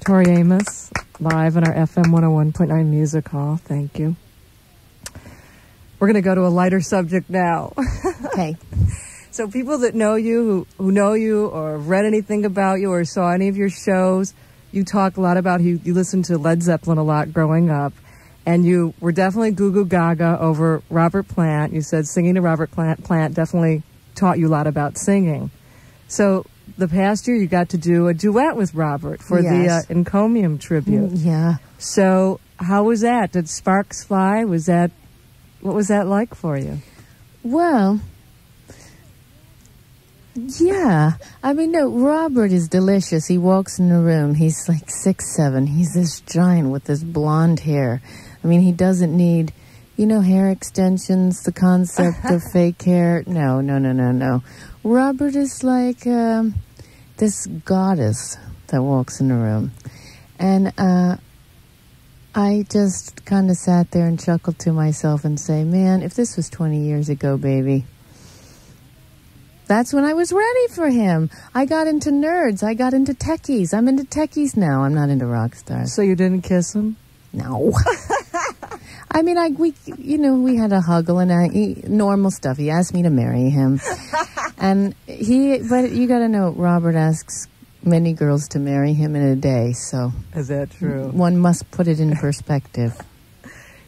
Tori Amos, live in our FM 101.9 Music Hall. Thank you. We're going to go to a lighter subject now. Okay. So people that know you, who know you or have read anything about you or saw any of your shows, you talk a lot about you listened to Led Zeppelin a lot growing up, and you were definitely goo-goo gaga over Robert Plant. You said singing to Robert Plant definitely taught you a lot about singing. So the past year you got to do a duet with Robert for the Encomium tribute. Yeah. So how was that? Did sparks fly? What was that like for you? Well, yeah. I mean, no, Robert is delicious. He walks in the room. He's like 6'7". He's this giant with this blonde hair. I mean, he doesn't need, hair extensions, the concept of fake hair. No. Robert is like this goddess that walks in the room. And I just kind of sat there and chuckled to myself and say, man, if this was 20 years ago, baby, that's when I was ready for him. I got into nerds. I got into techies. I'm into techies now. I'm not into rock stars. So you didn't kiss him? No. I mean, we had a huggle and normal stuff. He asked me to marry him. But you got to know, Robert asks many girls to marry him in a day, so. Is that true? One must put it in perspective.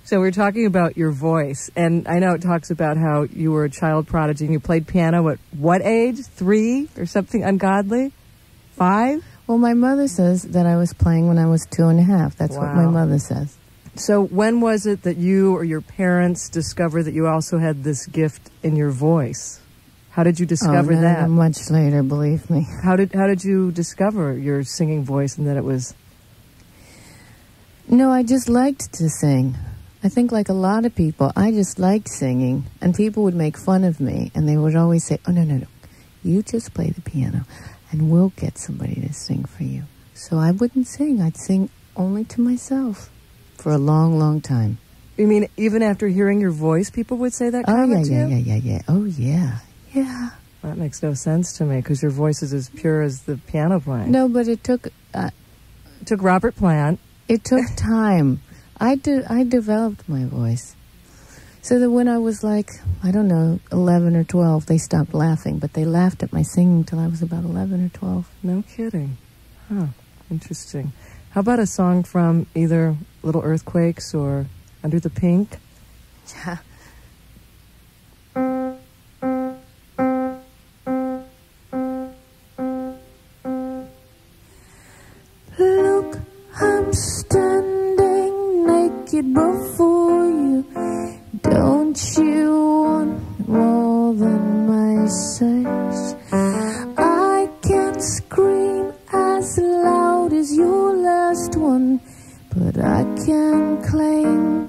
So we're talking about your voice, and I know it talks about how you were a child prodigy and you played piano at what age? 3 or something ungodly? 5? Well, my mother says that I was playing when I was 2.5. That's what my mother says. So when was it that you or your parents discovered that you also had this gift in your voice? How did you discover that? Much later, believe me. How did you discover your singing voice and that it was? No, I just liked to sing. I think like a lot of people, I just liked singing, and people would make fun of me, and they would always say, oh, no, you just play the piano, and we'll get somebody to sing for you. So I wouldn't sing. I'd sing only to myself for a long, long time. You mean even after hearing your voice, people would say that comment to you? Yeah. Oh, yeah. Yeah. That makes no sense to me, because your voice is as pure as the piano playing. No, but it took... it took Robert Plant. It took time. I developed my voice. So that when I was like, 11 or 12, they stopped laughing. But they laughed at my singing till I was about 11 or 12. No kidding. Huh. Interesting. How about a song from either Little Earthquakes or Under the Pink? Yeah. Look, I'm standing naked before you. Don't you want more than my sex? I can scream as loud as your last one, but I can claim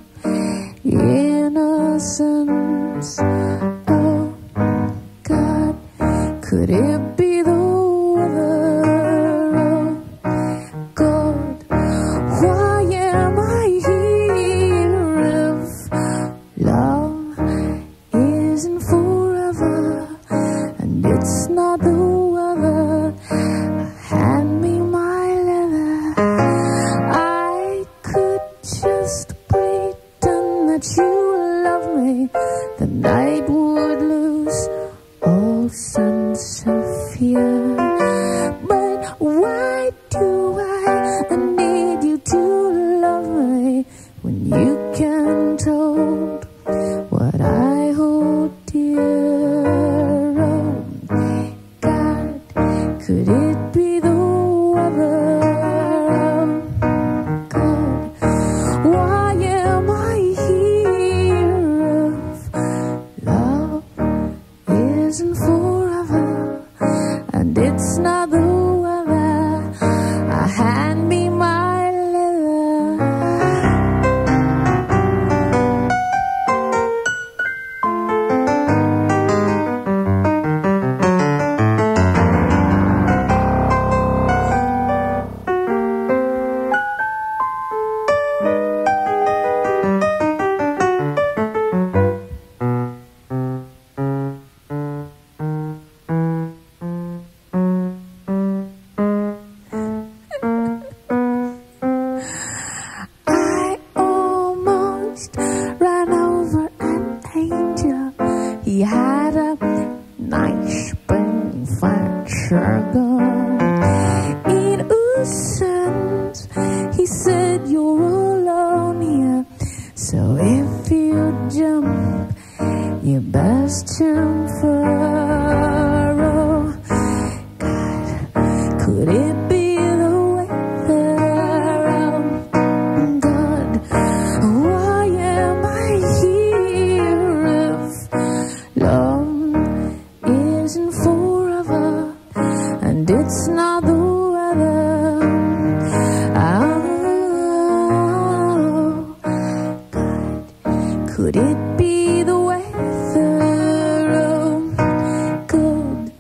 innocence. Oh God, could it be the weather? Oh God, why am I here if love isn't forever and it's not the weather? Hand me my leather. I could just pretend that you love me. The night would lose all sense of fear. But why do I need you to love me when you can't hold what I hold dear? Oh God, could it be the weather? God, why am I here if love isn't forever and it's not the weather? Hand me my leather. isn't forever, and it's not the weather. Oh, God, could it be the weather? Oh, good,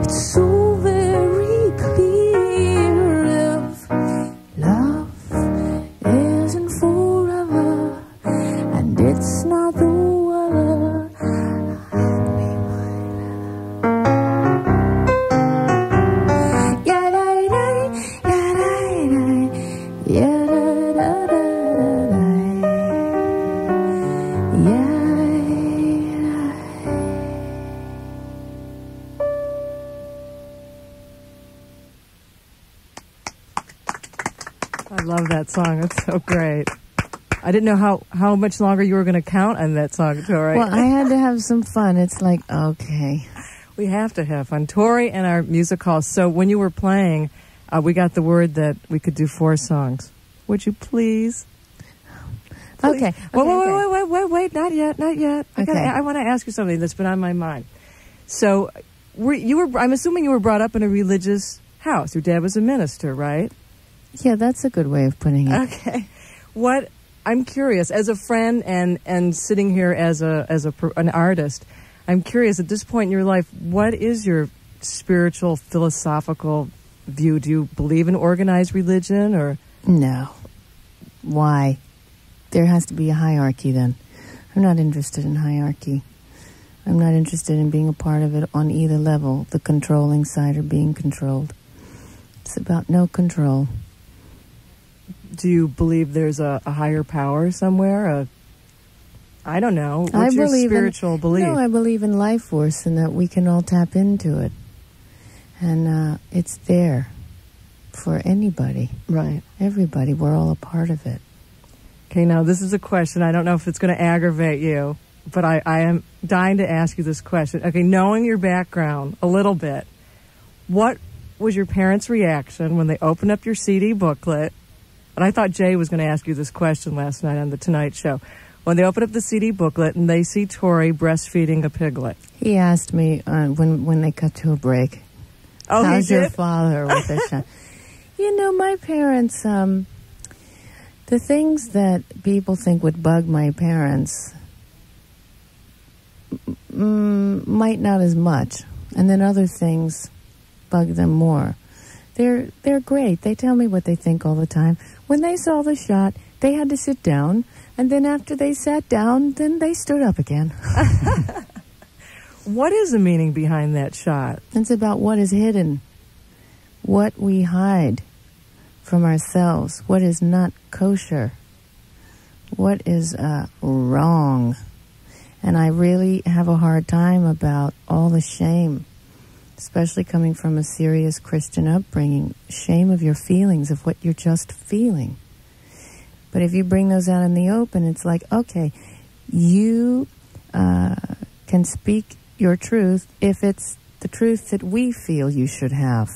it's so very clear. If love isn't forever, and it's not the weather, I love that song. It's so great. I didn't know how much longer you were going to count on that song, Tori. Well, I had to have some fun. It's like, okay. We have to have fun. Tori and our music hall. So when you were playing, we got the word that we could do 4 songs. Would you please? Okay. Wait. Not yet. Okay. I want to ask you something that's been on my mind. So I'm assuming you were brought up in a religious house. Your dad was a minister, right? Yeah, that's a good way of putting it. Okay. I'm curious, as a friend and sitting here as an artist, I'm curious, at this point in your life, what is your spiritual, philosophical view? Do you believe in organized religion, or? No. Why? There has to be a hierarchy then. I'm not interested in hierarchy. I'm not interested in being a part of it on either level, the controlling side or being controlled. It's about no control. Do you believe there's a higher power somewhere? I don't know. What's your spiritual belief? No, I believe in life force and that we can all tap into it. And it's there for anybody. Right. Everybody. We're all a part of it. Okay, now this is a question. I don't know if it's going to aggravate you, but I am dying to ask you this question. Okay, knowing your background a little bit, what was your parents' reaction when they opened up your CD booklet? And I thought Jay was going to ask you this question last night on The Tonight Show. When they open up the CD booklet and they see Tori breastfeeding a piglet. He asked me when they cut to a break, oh, how's your father with this shot? You know, my parents, the things that people think would bug my parents might not as much. And then other things bug them more. They're great. They tell me what they think all the time. When they saw the shot, they had to sit down, and then after they sat down, then they stood up again. What is the meaning behind that shot? It's about what is hidden, what we hide from ourselves, what is not kosher, what is wrong. And I really have a hard time about all the shame, especially coming from a serious Christian upbringing, shame of your feelings, of what you're just feeling. But if you bring those out in the open, it's like, okay, you can speak your truth if it's the truth that we feel you should have.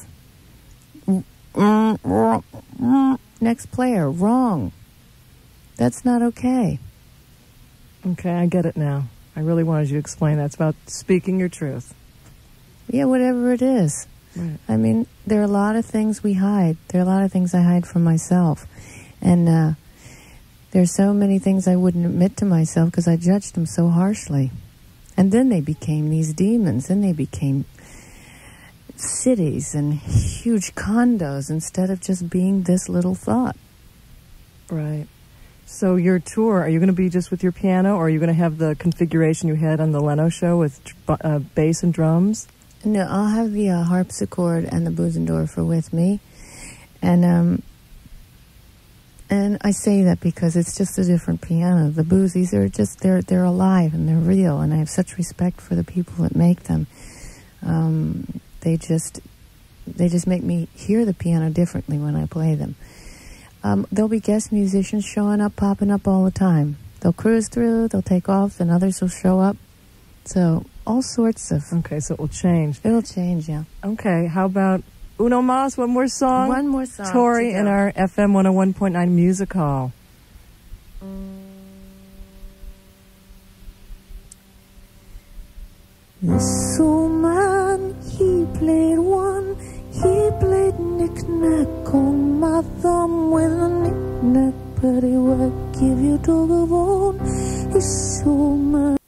Next player, wrong. That's not okay. Okay, I get it now. I really wanted you to explain that. It's about speaking your truth. Yeah, whatever it is. Right. I mean, there are a lot of things we hide. There are a lot of things I hide from myself. And there's so many things I wouldn't admit to myself because I judged them so harshly. And then they became these demons. Then they became cities and huge condos instead of just being this little thought. Right. So your tour, are you going to be just with your piano, or are you going to have the configuration you had on the Leno show with bass and drums? No, I'll have the harpsichord and the Buzendorfer with me. And I say that because it's just a different piano. The Boozies are just, they're alive and they're real, and I have such respect for the people that make them. They just make me hear the piano differently when I play them. There'll be guest musicians showing up, popping up all the time. They'll cruise through, they'll take off, and others will show up. So all sorts of... Okay, so it will change. It'll change, yeah. Okay, how about Uno Mas, one more song? One more song. Tori in our FM 101.9 Music Hall. This old man knick-knack, paddywhack, give you dog a bone. He's so mad.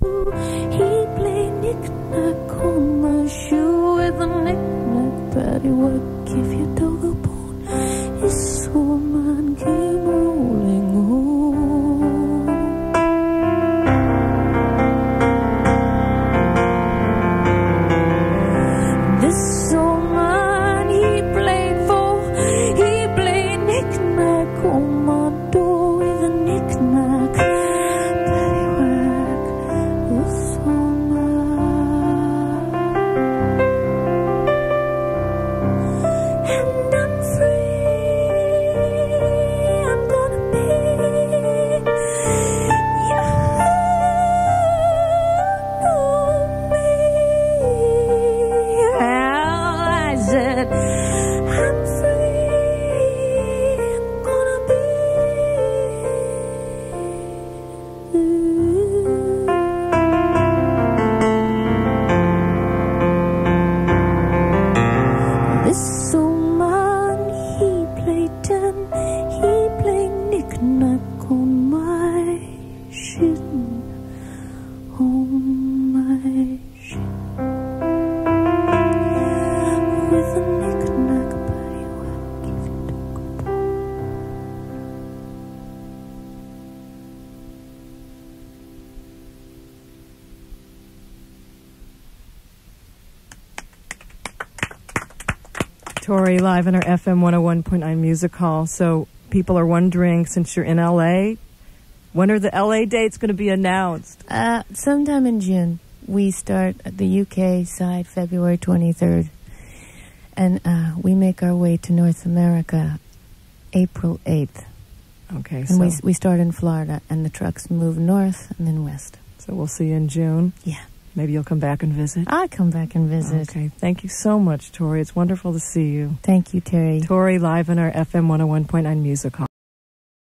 He played knick-knack on my shoe with a knick-knack, paddywhack, give you dog a bone. His soul man came rolling home. This soul man he played knick-knack on my door with a knick-knack, paddywhack, the soul man. And I'm free, I'm gonna be you know me. Well, I said I'm free, I'm gonna be this soul man, he played ten, he played knick-knack on my shit, on my shit, with a knick-knack, paddywhack, give you dog a bone. Tori live in our FM 101.9 Music Hall. So people are wondering, since you're in LA, when are the LA dates going to be announced? Sometime in June. We start at the UK side February 23rd. And we make our way to North America April 8th. Okay, And so we start in Florida, and the trucks move north and then west. we'll see you in June. Yeah. Maybe you'll come back and visit. I'll come back and visit. Okay, thank you so much, Tori. It's wonderful to see you. Thank you, Terry. Tori live in our FM 101.9 Music Hall.